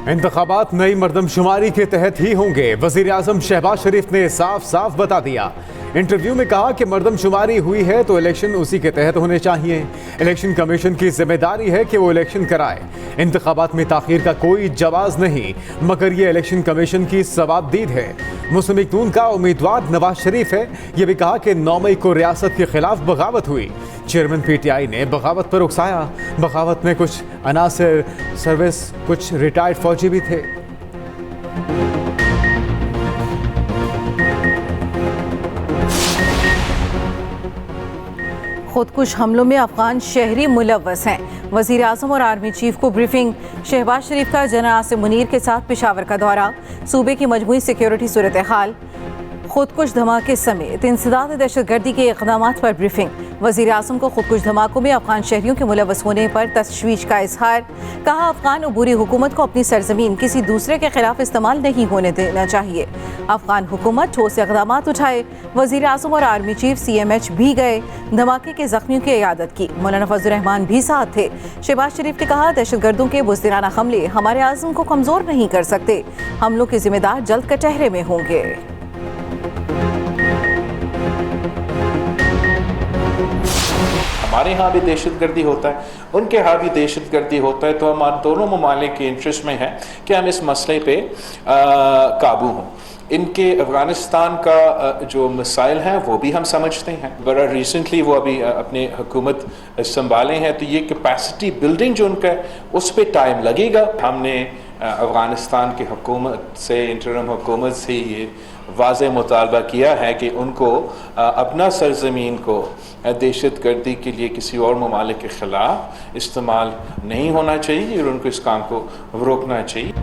इंतखाबात नई मर्दमशुमारी के तहत ही होंगे। वजीर आजम शहबाज शरीफ ने साफ साफ बता दिया। इंटरव्यू में कहा कि मर्दमशुमारी हुई है तो इलेक्शन उसी के तहत होने चाहिए। इलेक्शन कमीशन की जिम्मेदारी है कि वो इलेक्शन कराए। इंतखाबात में ताखीर का कोई जवाज नहीं, मगर ये इलेक्शन कमीशन की सवाबदीद है। मुस्लिम लीग नून का उम्मीदवार नवाज शरीफ है। ये भी कहा कि 9 मई को रियासत के खिलाफ बगावत हुई। चेयरमैन PTI ने बगावत पर उकसाया। बगावत में कुछ अनासर सर्विस, कुछ रिटायर्ड फौजी भी थे। खुदकुश हमलों में अफगान शहरी मुलव्वस हैं। वजीर आजम और आर्मी चीफ को ब्रीफिंग। शहबाज शरीफ का जनरल आसिम मुनीर के साथ पेशावर का दौरा। सूबे की मजमूई सिक्योरिटी सूरत हाल, खुदकुश धमाके समेत इंसदाद दहशतगर्दी के इक़दामात पर ब्रीफिंग। वज़ीर आज़म को खुदकुश धमाकों में अफगान शहरियों के मुलव्वस होने पर तशवीश का इजहार। कहा, अफगान अबूरी हुकूमत को अपनी सरजमीन किसी दूसरे के खिलाफ इस्तेमाल नहीं होने देना चाहिए। अफगान हुकूमत ठोस इक़दामात उठाए। वज़ीर आज़म और आर्मी चीफ CMH भी गए। धमाके के जख्मियों की इयादत की। मौलाना फजल रहमान भी साथ थे। शहबाज शरीफ ने कहा, दहशतगर्दों के बुज़दिलाना हमले हमारे आज़म को कमज़ोर नहीं कर सकते। हमलों के जिम्मेदार जल्द कटहरे में होंगे। हमारे यहाँ भी दहशतगर्दी होता है, उनके यहाँ भी दहशतगर्दी होता है, तो हमारे दोनों ममालिक के इंटरेस्ट में है कि हम इस मसले पे काबू हों। इनके अफ़गानिस्तान का जो मसाइल हैं वो भी हम समझते हैं। बड़ा रिसेंटली वो अभी अपने हुकूमत संभाले हैं, तो ये कैपेसिटी बिल्डिंग जो उनका है उस पर टाइम लगेगा। हमने अफ़गानिस्तान की हुकूमत से, इंटरिम हुकूमत से ये वाज़ेह मुतालबा किया है कि उनको अपना सरजमीन को दहशतगर्दी के लिए किसी और ममालिक के ख़िलाफ़ इस्तेमाल नहीं होना चाहिए और उनको इस काम को रोकना चाहिए।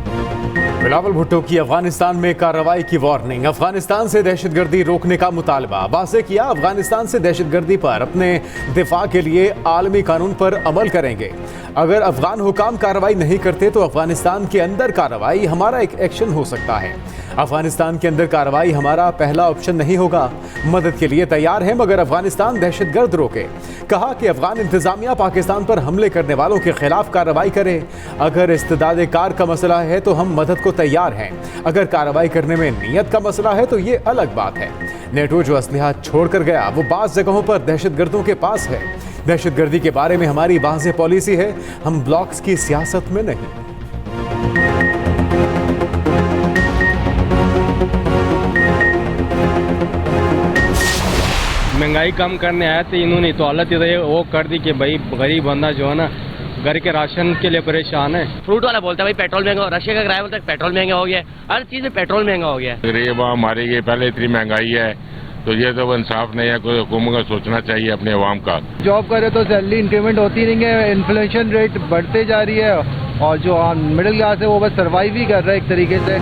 बिलावल भुट्टो की अफगानिस्तान में कार्रवाई की वार्निंग। अफगानिस्तान से दहशतगर्दी रोकने का मुतालबा। वाज़ेह किया, अफगानिस्तान से दहशतगर्दी पर अपने दिफा के लिए आलमी कानून पर अमल करेंगे। अगर अफगान हुकाम कार्रवाई नहीं करते तो अफगानिस्तान के अंदर कार्रवाई हमारा एक एक्शन हो सकता है। अफगानिस्तान के अंदर कार्रवाई हमारा पहला ऑप्शन नहीं होगा। मदद के लिए तैयार है, मगर अफगानिस्तान दहशतगर्द रोके। कहा कि अफगान इंतजामिया पाकिस्तान पर हमले करने वालों के खिलाफ कार्रवाई करे। अगर इस्तेदाद कार का मसला है तो हम मदद को तैयार हैं। अगर कार्रवाई करने में नीयत का मसला है तो ये अलग बात है। नेटो जो असलहा छोड़कर गया वो बाज़ जगहों पर दहशतगर्दों के पास है। दहशतगर्दी के बारे में हमारी वाज़ेह पॉलिसी है, हम ब्लॉक्स की सियासत में नहीं। महंगाई कम करने आए थे इन्होंने, तो हालत ये वो कर दी कि भाई गरीब बंदा जो है ना घर के राशन के लिए परेशान है। फ्रूट वाला बोलता है भाई पेट्रोल महंगा, रशिया का किराया बोलता है पेट्रोल महंगा हो गया, हर चीज में पेट्रोल महंगा हो गया। गरीब हमारे ये पहले इतनी महंगाई है, तो ये तो इंसाफ नहीं है। कोई हुकूमत को सोचना चाहिए अपने अवाम का। जॉब करे तो सैलरी इंक्रीमेंट होती नहीं है, इन्फ्लेशन रेट बढ़ते जा रही है और जो मिडिल क्लास है वो बस सर्वाइव ही कर रहा है एक तरीके से।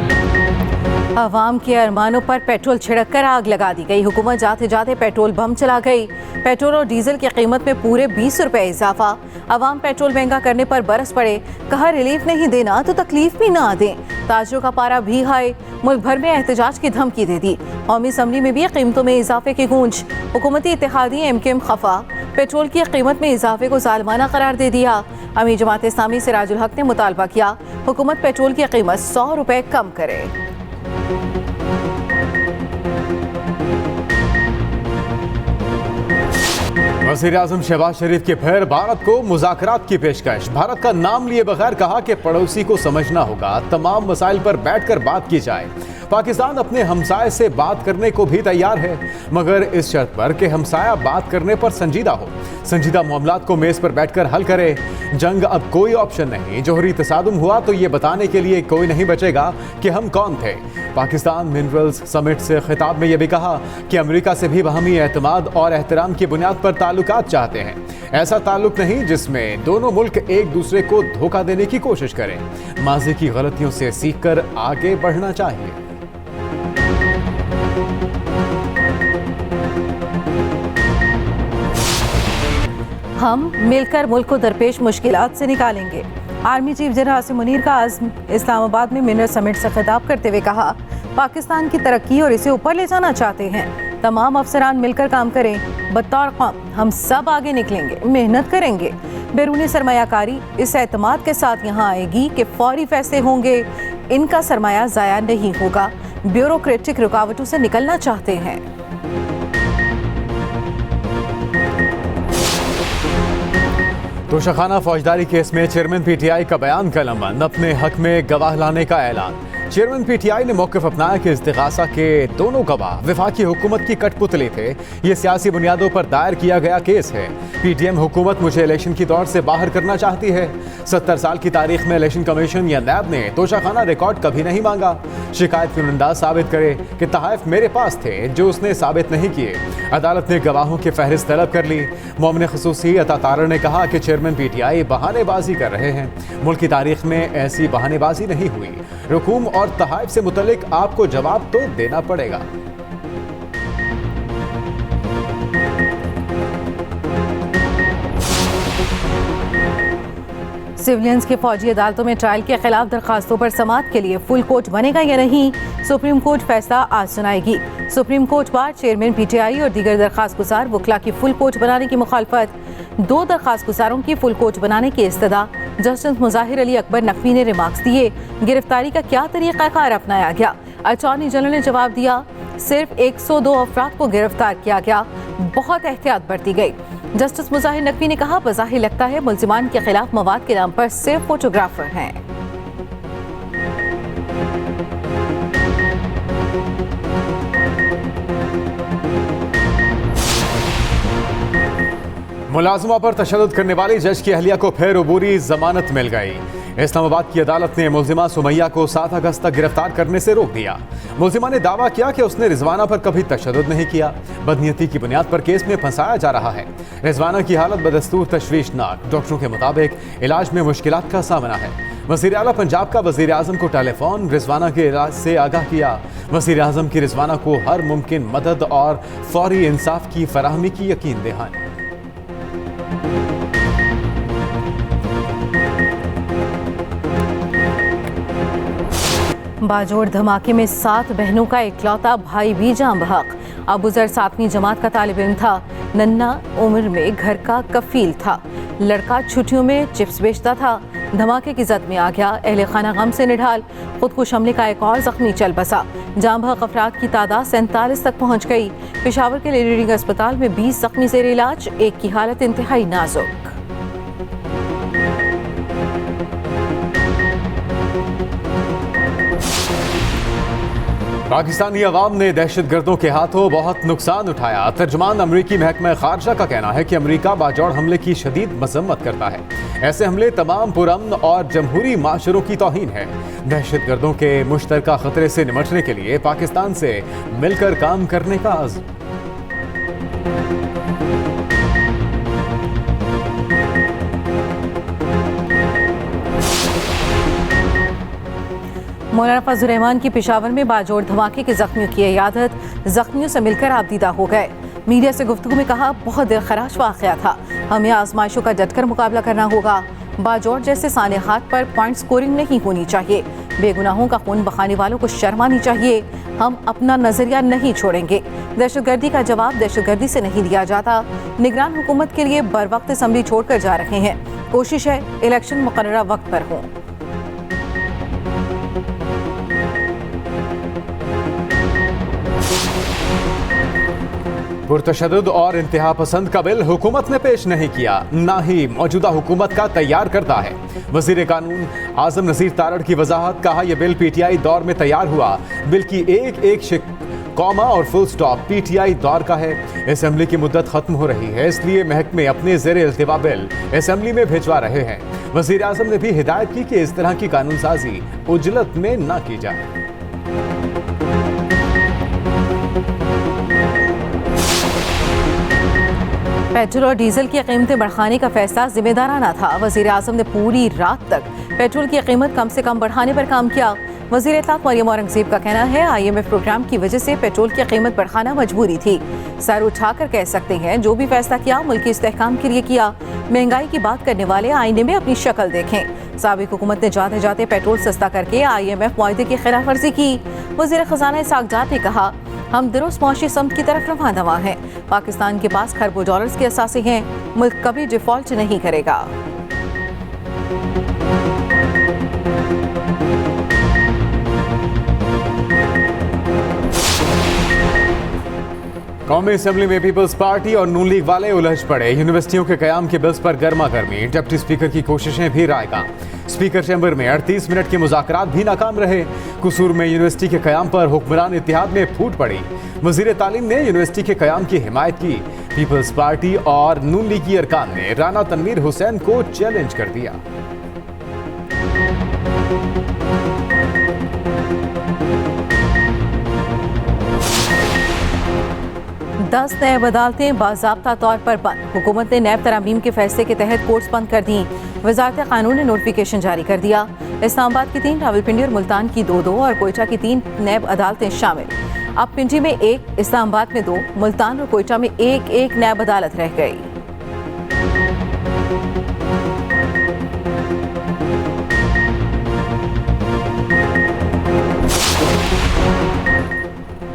अवाम के अरमानों पर पेट्रोल छिड़क कर आग लगा दी गई। हुकूमत जाते जाते पेट्रोल बम चला गई। पेट्रोल और डीजल की कीमत में पूरे 20 रुपए इजाफा। अवाम पेट्रोल महंगा करने पर बरस पड़े। कहा, रिलीफ नहीं देना तो तकलीफ भी ना दें। ताजरों का पारा भी हाई। मुल्क भर में एहतजाज की धमकी दे दी। कौमी असम्बली में भी कीमतों में इजाफे की गूंज। हुकूमती इत्तेहादी MKM खफा। पेट्रोल की कीमत में इजाफे को जालिमाना करार दे दिया। अमीर जमात इस्लामी सिराजुल हक ने मुतालबा किया, हुकूमत पेट्रोल की कीमत 100 रुपए कम करे। वज़ीर आज़म शहबाज शरीफ के फिर भारत को मुज़ाकरात की पेशकश। भारत का नाम लिए बगैर कहा कि पड़ोसी को समझना होगा, तमाम मसाइल पर बैठकर बात की जाए। पाकिस्तान अपने हमसाए से बात करने को भी तैयार है, मगर इस शर्त पर कि हमसाया बात करने पर संजीदा हो। संजीदा मामलात को मेज़ पर बैठकर हल करे। जंग अब कोई ऑप्शन नहीं। जोहरी तसादुम हुआ तो ये बताने के लिए कोई नहीं बचेगा कि हम कौन थे। पाकिस्तान मिनरल्स समिट से खिताब में यह भी कहा कि अमेरिका से भी बाहमी एतमाद और एहतराम की बुनियाद पर ताल्लुकात चाहते हैं। ऐसा ताल्लुक नहीं जिसमें दोनों मुल्क एक दूसरे को धोखा देने की कोशिश करें। माज़ी की गलतियों से सीखकर आगे बढ़ना चाहिए। हम मिलकर मुल्क को दरपेश मुश्किलात से निकालेंगे। Army chief general Asim Munir का आज़म इस्लामाबाद में मिनरल समिट से खिताब करते हुए कहा, पाकिस्तान की तरक्की और इसे ऊपर ले जाना चाहते हैं। तमाम अफसरान मिलकर काम करें। बतौर कौम हम सब आगे निकलेंगे, मेहनत करेंगे। बैरूनी सरमायाकारी इस एतमाद के साथ यहाँ आएगी कि फौरी फैसले होंगे, इनका सरमाया ज़ाया नहीं होगा। ब्यूरोक्रेटिक रुकावटों से निकलना चाहते हैं। तोशाखाना फौजदारी केस में चेयरमैन पीटीआई का बयान कलमबंद, अपने हक में गवाह लाने का ऐलान। चेयरमैन पीटीआई ने मौक़िफ़ अपनाया कि इस्तिग़ासा के दोनों गवाह वफाकी हुकूमत की कठपुतली थे। ये सियासी बुनियादों पर दायर किया गया केस है। पीटीएम हुकूमत मुझे इलेक्शन की दौड़ से बाहर करना चाहती है। 70 साल की तारीख में इलेक्शन कमीशन या नैब ने तोशाखाना रिकॉर्ड कभी नहीं मांगा। शिकायत कुनंदा साबित करे कि तहाइफ मेरे पास थे जो उसने साबित नहीं किए। अदालत ने गवाहों की फहरिस्त तलब कर ली। मोमिन खसूसी अता तारड़ ने कहा कि चेयरमैन पीटीआई बहानेबाजी कर रहे हैं। मुल्क की तारीख में ऐसी बहानेबाजी नहीं हुई। रुकूम और तहाइफ से मुतल्लिक आपको जवाब तो देना पड़ेगा। सिविलियंस की फौजी अदालतों में ट्रायल के खिलाफ दरखास्तों पर समाअत के लिए फुल कोर्ट बनेगा या नहीं, सुप्रीम कोर्ट फैसला आज सुनाएगी। Supreme court bar chairman PTI और दीगर दरखास्त गुजार वकला की फुल कोर्ट बनाने की मुखालफत। 2 दरखास्त गुजारों की फुल कोर्ट बनाने की इस्तदा। जस्टिस मुजाहिर अली अकबर नकवी ने रिमार्क्स दिए। गिरफ्तारी का क्या तरीक़ाकार अपनाया गया? अटॉर्नी जनरल ने जवाब दिया, सिर्फ 102 अफराद को गिरफ्तार किया गया, बहुत एहतियात बरती गई। जस्टिस मुजाहिर नकवी ने कहा, बज़ाहिर लगता है मुल्ज़िमान के खिलाफ मवाद के नाम पर सिर्फ फोटोग्राफर हैं। मुलाजमा पर तशद्दुद करने वाली जज की अहलिया को फिर अबूरी जमानत मिल गई। इस्लामाबाद की अदालत ने मुल्जिमा सुमैया को 7 अगस्त तक गिरफ्तार करने से रोक दिया। मुल्जिमा ने दावा किया कि उसने रिजवाना पर कभी तशद्दुद नहीं किया। बदनीयती की बुनियाद पर केस में फंसाया जा रहा है। रिजवाना की हालत बदस्तूर तशवीशनाक, डॉक्टरों के मुताबिक इलाज में मुश्किलात का सामना है। वज़ीर आला पंजाब का वज़ीर आज़म को टेलीफोन रिजवाना के इलाज से आगाह किया। वज़ीर आज़म की रिजवाना को हर मुमकिन मदद और फौरी इंसाफ की फराहमी की यकीन दहानी। बाजोड़ धमाके में 7 बहनों का इकलौता भाई भी जान बहक। अबू ज़र 7वीं जमात का तालिब इल्म था। नन्ना उम्र में घर का कफील था। लड़का छुट्टियों में चिप्स बेचता था। धमाके की जद में आ गया। अहले खाना गम से निढाल। खुदकुश हमले का एक और जख्मी चल बसा। जान बहक अफराद की तादाद 47 तक पहुँच गई। पेशावर के लीडिंग अस्पताल में 20 जख्मी ज़ेर इलाज, एक की हालत इंतहाई नाजुक। पाकिस्तानी अवाम ने दहशतगर्दों के हाथों बहुत नुकसान उठाया। तर्जुमान अमरीकी महकमा खारजा का कहना है कि अमरीका बाजौड़ हमले की शदीद मजम्मत करता है। ऐसे हमले तमाम पुरअमन और जमहूरी माशरों की तौहीन है। दहशतगर्दों के मुश्तरका खतरे से निमटने के लिए पाकिस्तान से मिलकर काम करने का आज़म। मौलाना फजल रहमान की पेशावर में बाजोड़ धमाके के जख्मियों की इयादत। जख्मियों से मिलकर आबदीदा हो गए। मीडिया से गुफ्तगू में कहा, बहुत दिलखराश वाक़या था। हमें आजमाइशों का डटकर मुकाबला करना होगा। बाजोड़ जैसे सानेहात पर पॉइंट स्कोरिंग नहीं होनी चाहिए। बेगुनाहों का खून बहाने वालों को शर्म आनी चाहिए। हम अपना नजरिया नहीं छोड़ेंगे। दहशतगर्दी का जवाब दहशतगर्दी से नहीं दिया जाता। निगरान हुकूमत के लिए बर वक्त असम्बली छोड़कर जा रहे हैं। कोशिश है इलेक्शन मुकर्ररा वक्त पर हो। पुरतशद्दुद और इंतहा पसंद का बिल हुकूमत ने पेश नहीं किया, ना ही मौजूदा हुकूमत का तैयार करता है। वजीर कानून आजम नसीर तारड़ की वजाहत, कहा यह बिल पीटीआई दौर में तैयार हुआ। बिल की एक कॉमा और फुल स्टॉप पीटीआई दौर का है। असेंबली की मुद्दत खत्म हो रही है, इसलिए महकमे अपने ज़ेरे इल्तिवा बिल असेंबली में भिजवा रहे हैं। वजीर आजम ने भी हिदायत की कि इस तरह की कानून साजी उजलत में न की जाए। पेट्रोल और डीजल की कीमतें बढ़ाने का फैसला जिम्मेदाराना था। वज़ीर आज़म ने पूरी रात तक पेट्रोल की कीमत कम से कम बढ़ाने पर काम किया। वज़ीर इत्तलात मरियम औरंगज़ेब का कहना है, IMF प्रोग्राम की वजह से पेट्रोल की कीमत बढ़ाना मजबूरी थी। सर उठाकर कह सकते हैं, जो भी फैसला किया मुल्की इस्तेहकाम के लिए किया। महंगाई की बात करने वाले आईने में अपनी शक्ल देखें। साबिक हुकूमत ने जाते जाते पेट्रोल सस्ता करके IMF मुआहदे की खिलाफ वर्जी की। वज़ीर ख़जाना इसहाक़ डार ने कहा, हम दुरुस्त मौशी समत की तरफ रवां दवा हैं। पाकिस्तान के पास खरबों डॉलर्स के असासे हैं। मुल्क कभी डिफॉल्ट नहीं करेगा। कौमी असेंबली में पीपल्स पार्टी और नून लीग वाले उलझ पड़े। यूनिवर्सिटियों के कयाम के बिल्स पर गर्मा गर्मी। डिप्टी स्पीकर की कोशिशें भी रायगा। स्पीकर चैम्बर में 38 मिनट के मुज़ाकरात भी नाकाम रहे। कसूर में यूनिवर्सिटी के कयाम पर हुक्मरान इत्तेहाद में फूट पड़ी। वज़ीर तालीम ने यूनिवर्सिटी के कयाम की हिमायत की। पीपल्स पार्टी और नून लीगी अरकान ने राना तनवीर हुसैन को चैलेंज कर दिया। 10 नैब अदालतें बाज़ाब्ता तौर पर बंद। हुकूमत ने नैब तरामीम के फैसले के तहत कोर्ट्स बंद कर दी। वजारत कानून ने नोटिफिकेशन जारी कर दिया। इस्लामाबाद की 3, रावलपिंडी और मुल्तान की 2 और कोयटा की 3 नैब अदालतें शामिल। अब पिंडी में 1, इस्लामाबाद में 2, मुल्तान और कोयटा में 1 नैब अदालत रह गई।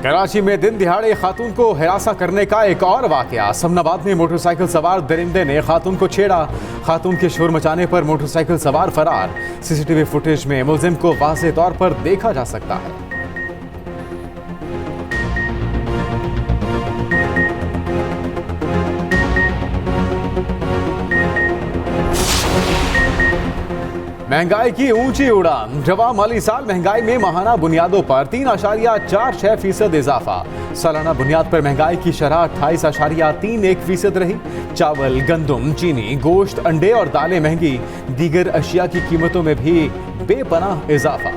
कराची में दिन दिहाड़े खातून को हिरासा करने का एक और वाकया। समनाबाद में मोटरसाइकिल सवार दरिंदे ने खातून को छेड़ा। खातून के शोर मचाने पर मोटरसाइकिल सवार फरार। सीसीटीवी फुटेज में मुलजिम को वाज़ेह तौर पर देखा जा सकता है। महंगाई की ऊंची उड़ान। रवा माली साल महंगाई में माहाना बुनियादों पर 3.46% इजाफा। सालाना बुनियाद पर महंगाई की शरह 28.31% रही। चावल, गंदम, चीनी, गोश्त, अंडे और दालें महंगी। दीगर अशिया की कीमतों में भी बेपनाह इजाफा।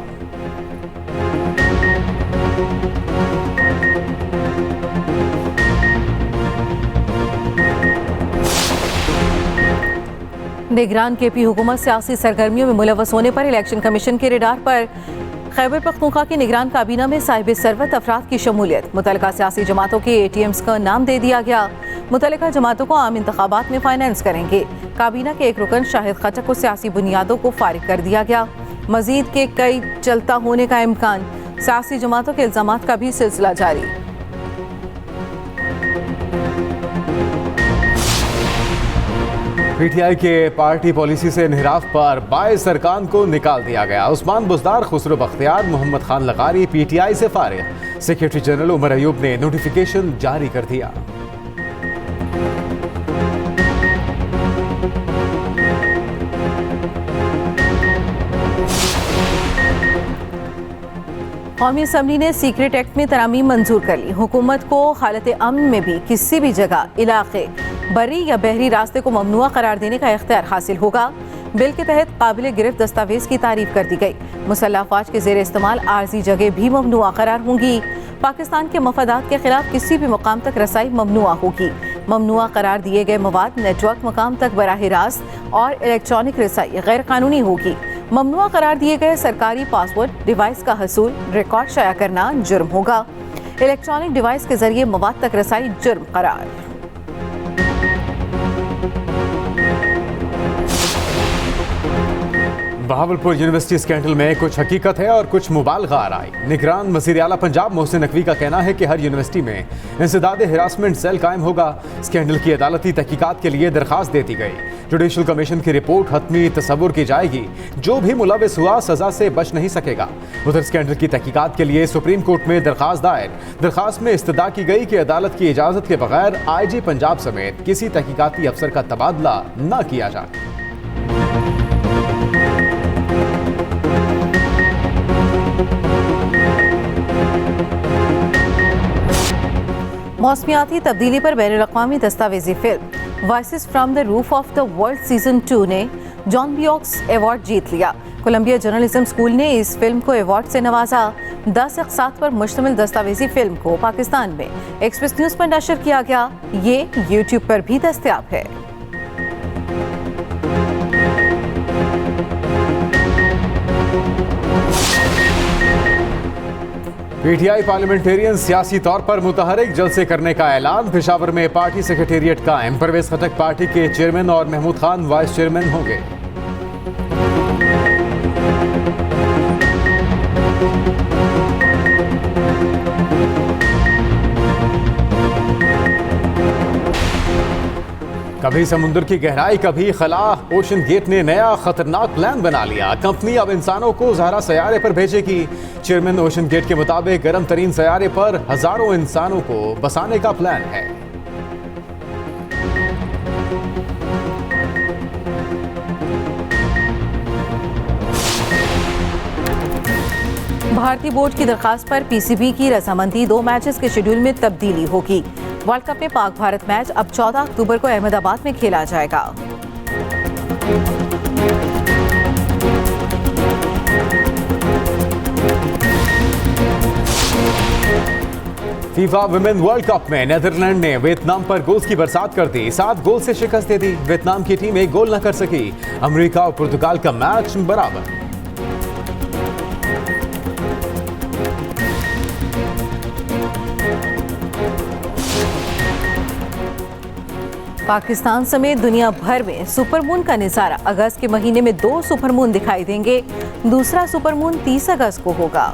निगरान केपी हुकूमत सियासी सरगर्मियों में मुलव्वस होने पर इलेक्शन कमीशन के रेडार पर। खैबर पख्तूनख्वा की निगरान काबीना में साहिब सरवत अफराद की शमूलियत। मुतल्लिका सियासी जमातों के ATMs का नाम दे दिया गया। मुतल्लिका जमातों को आम इंतखाबात में फाइनेंस करेंगे। काबीना के एक रुकन शाहिद खटक को सियासी बुनियादों को फारिग कर दिया गया। मजीद के कई चलता होने का इम्कान। सियासी जमातों के इल्जामात का भी सिलसिला जारी। PTI के पार्टी पॉलिसी से इन्हिराफ पर बाइस अरकान को निकाल दिया गया। उस्मान बुज़दार, खुसरो बख्तियार, मोहम्मद खान लगारी PTI से फारिग। सेक्रेटरी जनरल उमर अयूब ने नोटिफिकेशन जारी कर दिया। कौमी असम्बली ने सीक्रेट एक्ट में तरामीम मंजूर कर ली। हुकूमत को हालत अमन में भी किसी भी जगह, इलाके, बरी या बहरी रास्ते को ममनुआ करार देने का इख्तियार हासिल होगा। बिल के तहत काबिल गिरफ्त दस्तावेज की तारीफ कर दी गई। मुसल्लह अफवाज के जेर इस्तेमाल आर्जी जगह भी ममनुआ करार होंगी। पाकिस्तान के मफादात के खिलाफ किसी भी मुकाम तक रसाई ममनुआ होगी। ममनुआ करार दिए गए मवाद नेटवर्क मकाम तक बराह रास्त और इलेक्ट्रॉनिक रसाई गैर कानूनी होगी। ममनुआ करार दिए गए सरकारी पासवर्ड डिवाइस का हसूल, रिकॉर्ड शाया करना जुर्म होगा। इलेक्ट्रॉनिक डिवाइस के जरिए मवाद तक रसाई जुर्म करार। बहावलपुर यूनिवर्सिटी स्कैंडल में कुछ हकीकत है और कुछ मुबालगा राय। निगरान वज़ीर आला पंजाब मोहसिन नकवी का कहना है कि हर यूनिवर्सिटी में इंसदाद हिरासमेंट सेल कायम होगा। स्कैंडल की अदालती तहकीकात के लिए दरखास्त देती गई। जुडिशल कमीशन की रिपोर्ट हतमी तसव्वुर की जाएगी। जो भी मुलविस हुआ सजा से बच नहीं सकेगा। उधर स्कैंडल की तहकीकात के लिए सुप्रीम कोर्ट में दरखास्त दायर। दरखास्त में इस्तदा की गई कि अदालत की इजाज़त के बगैर IG पंजाब समेत किसी तहकीकाती अफसर का तबादला न किया जाए। मौसमियाती तब्दीली पर बैनुल-अक़वामी दस्तावेजी film voices from the roof of the world season 2 ने जॉन बियोक्स अवार्ड जीत लिया। कोलंबिया जर्नलिज्म स्कूल ने इस फिल्म को अवार्ड से नवाजा। 10 अक़सात पर मुश्तमिल दस्तावेजी फिल्म को पाकिस्तान में एक्सप्रेस न्यूज़ पर नशर किया गया। ये YouTube पर भी दस्तयाब है। PTI पार्लियामेंटेरियन सियासी तौर पर मुतहरिक जलसे करने का ऐलान। पेशावर में पार्टी सेक्रेटेरिएट कायम। परवेज खटक पार्टी के चेयरमैन और महमूद खान वाइस चेयरमैन होंगे। कभी समुद्र की गहराई, कभी खला, ओशन गेट ने नया खतरनाक प्लान बना लिया। कंपनी अब इंसानों को ज़हरा सैयारे पर भेजेगी। चेयरमैन ओशन गेट के मुताबिक गर्म तरीन सैयारे पर हजारों इंसानों को बसाने का प्लान है। भारतीय बोर्ड की दरखास्त पर पीसीबी की रजामंदी, 2 मैचेस के शेड्यूल में तब्दीली होगी। वर्ल्ड कप में पाक भारत मैच अब 14 अक्टूबर को अहमदाबाद में खेला जाएगा। फीफा विमेन वर्ल्ड कप में नीदरलैंड ने वियतनाम पर गोल्स की बरसात कर दी। 7 गोल से शिकस्त दे दी। वियतनाम की टीम 1 गोल न कर सकी। अमेरिका और पुर्तगाल का मैच बराबर। पाकिस्तान समेत दुनिया भर में सुपरमून का नजारा। अगस्त के महीने में 2 सुपरमून दिखाई देंगे। दूसरा सुपरमून 30 अगस्त को होगा।